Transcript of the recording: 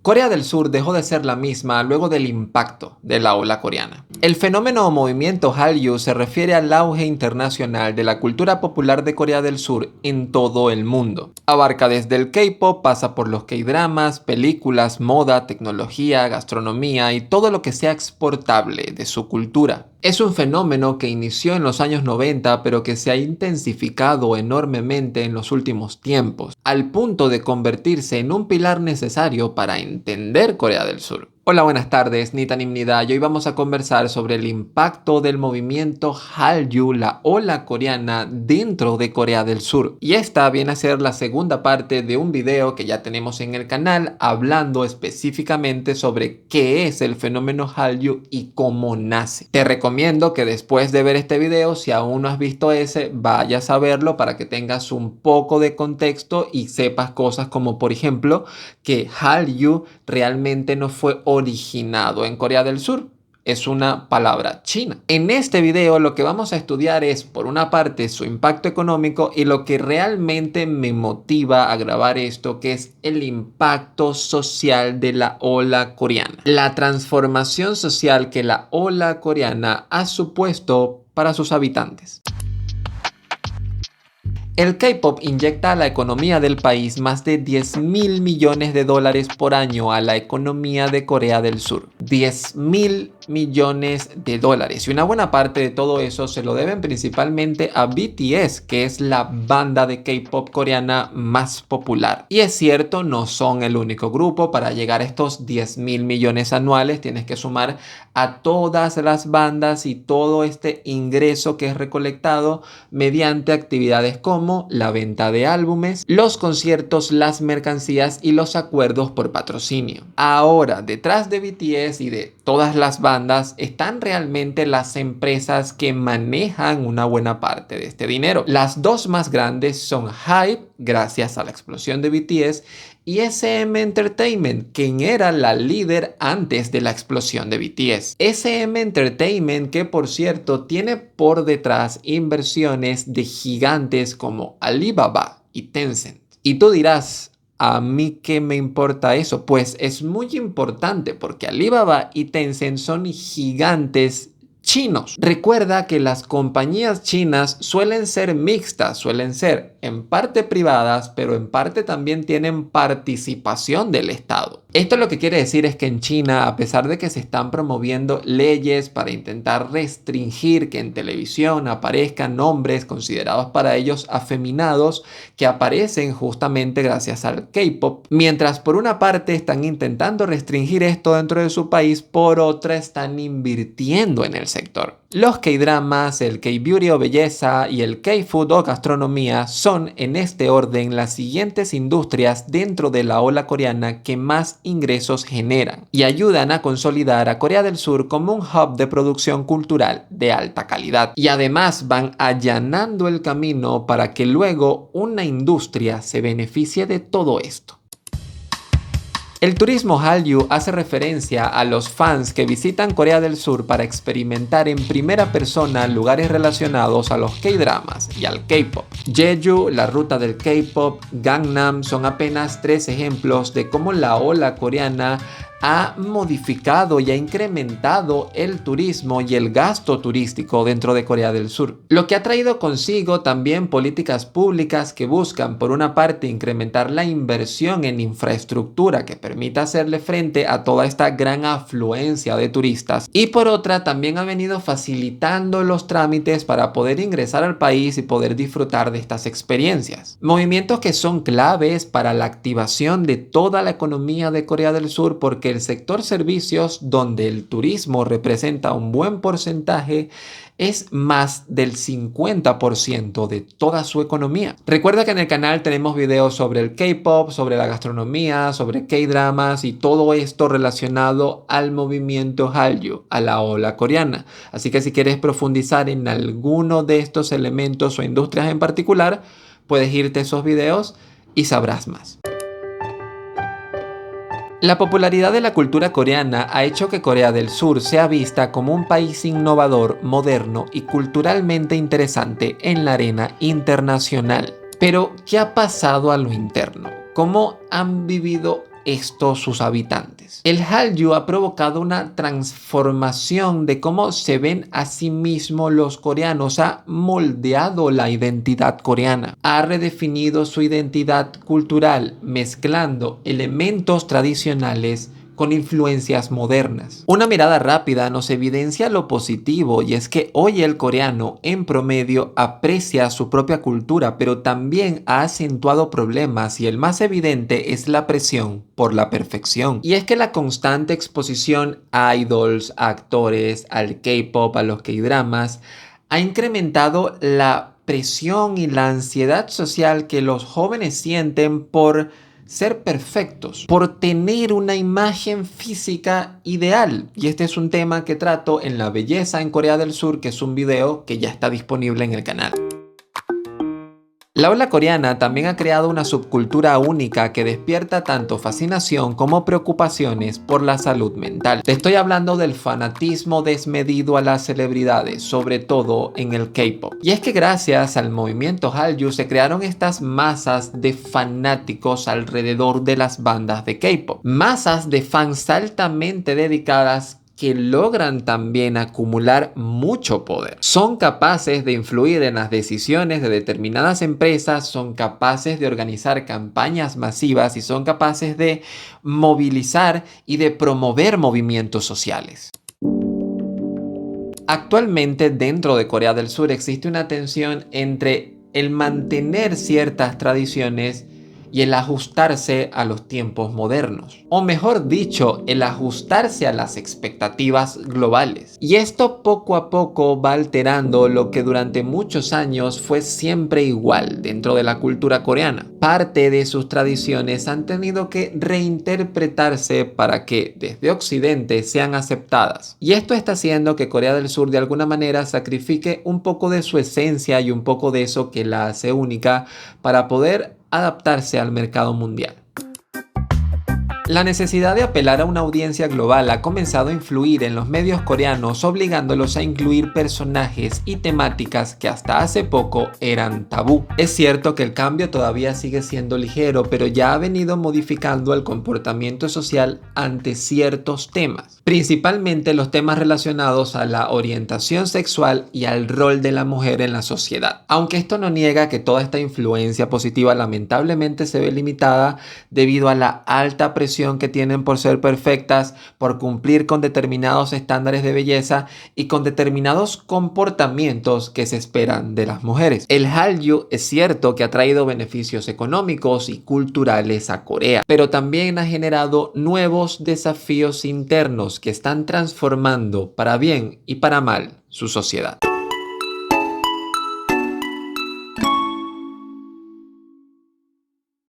Corea del Sur dejó de ser la misma luego del impacto de la ola coreana. El fenómeno o movimiento Hallyu se refiere al auge internacional de la cultura popular de Corea del Sur en todo el mundo. Abarca desde el K-pop, pasa por los K-dramas, películas, moda, tecnología, gastronomía y todo lo que sea exportable de su cultura. Es un fenómeno que inició en los años 90, pero que se ha intensificado enormemente en los últimos tiempos, al punto de convertirse en un pilar necesario para entender Corea del Sur. Hola, buenas tardes, Nitanim Nida, y hoy vamos a conversar sobre el impacto del movimiento Hallyu, la ola coreana, dentro de Corea del Sur. Y esta viene a ser la segunda parte de un video que ya tenemos en el canal, hablando específicamente sobre qué es el fenómeno Hallyu y cómo nace. Te recomiendo que después de ver este video, si aún no has visto ese, vayas a verlo para que tengas un poco de contexto y sepas cosas como, por ejemplo, que Hallyu realmente no fue originado en Corea del Sur. Es una palabra china. En este video lo que vamos a estudiar es, por una parte, su impacto económico y lo que realmente me motiva a grabar esto, que es el impacto social de la ola coreana. La transformación social que la ola coreana ha supuesto para sus habitantes. El K-pop inyecta a la economía del país más de 10.000 millones de dólares por año a la economía de Corea del Sur. 10.000 millones de dólares. Y una buena parte de todo eso se lo deben principalmente a BTS, que es la banda de K-pop coreana más popular. Y es cierto, no son el único grupo. Para llegar a estos 10.000 millones anuales tienes que sumar a todas las bandas y todo este ingreso que es recolectado mediante actividades como la venta de álbumes, los conciertos, las mercancías y los acuerdos por patrocinio. Ahora, detrás de BTS y de todas las bandas están realmente las empresas que manejan una buena parte de este dinero. Las dos más grandes son HYBE, gracias a la explosión de BTS, y SM Entertainment, quien era la líder antes de la explosión de BTS. SM Entertainment, que por cierto tiene por detrás inversiones de gigantes como Alibaba y Tencent. Y tú dirás, ¿a mí qué me importa eso? Pues es muy importante porque Alibaba y Tencent son gigantes chinos. Recuerda que las compañías chinas suelen ser mixtas, suelen ser en parte privadas, pero en parte también tienen participación del Estado. Esto lo que quiere decir es que en China, a pesar de que se están promoviendo leyes para intentar restringir que en televisión aparezcan nombres considerados para ellos afeminados, que aparecen justamente gracias al K-pop, mientras por una parte están intentando restringir esto dentro de su país, por otra están invirtiendo en el sector. Los K-dramas, el K-beauty o belleza y el K-food o gastronomía son en este orden las siguientes industrias dentro de la ola coreana que más ingresos generan y ayudan a consolidar a Corea del Sur como un hub de producción cultural de alta calidad. Y además van allanando el camino para que luego una industria se beneficie de todo esto. El turismo Hallyu hace referencia a los fans que visitan Corea del Sur para experimentar en primera persona lugares relacionados a los K-dramas y al K-pop. Jeju, la ruta del K-pop, Gangnam son apenas 3 ejemplos de cómo la ola coreana ha modificado y ha incrementado el turismo y el gasto turístico dentro de Corea del Sur, lo que ha traído consigo también políticas públicas que buscan, por una parte, incrementar la inversión en infraestructura que permita hacerle frente a toda esta gran afluencia de turistas, y por otra también ha venido facilitando los trámites para poder ingresar al país y poder disfrutar de estas experiencias. Movimientos que son claves para la activación de toda la economía de Corea del Sur, porque el sector servicios, donde el turismo representa un buen porcentaje, es más del 50% de toda su economía. Recuerda que en el canal tenemos videos sobre el K-pop, sobre la gastronomía, sobre K-dramas y todo esto relacionado al movimiento Hallyu, a la ola coreana. Así que si quieres profundizar en alguno de estos elementos o industrias en particular, puedes irte a esos videos y sabrás más. La popularidad de la cultura coreana ha hecho que Corea del Sur sea vista como un país innovador, moderno y culturalmente interesante en la arena internacional. Pero, ¿qué ha pasado a lo interno? ¿Cómo han vivido esto sus habitantes. El Hallyu ha provocado una transformación de cómo se ven a sí mismos los coreanos, ha moldeado la identidad coreana, ha redefinido su identidad cultural, mezclando elementos tradicionales con influencias modernas. Una mirada rápida nos evidencia lo positivo, y es que hoy el coreano en promedio aprecia su propia cultura, pero también ha acentuado problemas, y el más evidente es la presión por la perfección. Y es que la constante exposición a idols, a actores, al K-pop, a los K-dramas, ha incrementado la presión y la ansiedad social que los jóvenes sienten por ser perfectos, por tener una imagen física ideal. Y este es un tema que trato en La belleza en Corea del Sur, que es un video que ya está disponible en el canal. La ola coreana también ha creado una subcultura única que despierta tanto fascinación como preocupaciones por la salud mental. Te estoy hablando del fanatismo desmedido a las celebridades, sobre todo en el K-pop. Y es que gracias al movimiento Hallyu se crearon estas masas de fanáticos alrededor de las bandas de K-pop. Masas de fans altamente dedicadas que logran también acumular mucho poder. Son capaces de influir en las decisiones de determinadas empresas, son capaces de organizar campañas masivas y son capaces de movilizar y de promover movimientos sociales. Actualmente dentro de Corea del Sur existe una tensión entre el mantener ciertas tradiciones y el ajustarse a los tiempos modernos, o mejor dicho, el ajustarse a las expectativas globales. Y esto poco a poco va alterando lo que durante muchos años fue siempre igual dentro de la cultura coreana. Parte de sus tradiciones han tenido que reinterpretarse para que desde Occidente sean aceptadas. Y esto está haciendo que Corea del Sur de alguna manera sacrifique un poco de su esencia y un poco de eso que la hace única para poder adaptarse al mercado mundial. La necesidad de apelar a una audiencia global ha comenzado a influir en los medios coreanos, obligándolos a incluir personajes y temáticas que hasta hace poco eran tabú. Es cierto que el cambio todavía sigue siendo ligero, pero ya ha venido modificando el comportamiento social ante ciertos temas, principalmente los temas relacionados a la orientación sexual y al rol de la mujer en la sociedad. Aunque esto no niega que toda esta influencia positiva lamentablemente se ve limitada debido a la alta presión que tienen por ser perfectas, por cumplir con determinados estándares de belleza y con determinados comportamientos que se esperan de las mujeres. El Hallyu es cierto que ha traído beneficios económicos y culturales a Corea, pero también ha generado nuevos desafíos internos que están transformando para bien y para mal su sociedad.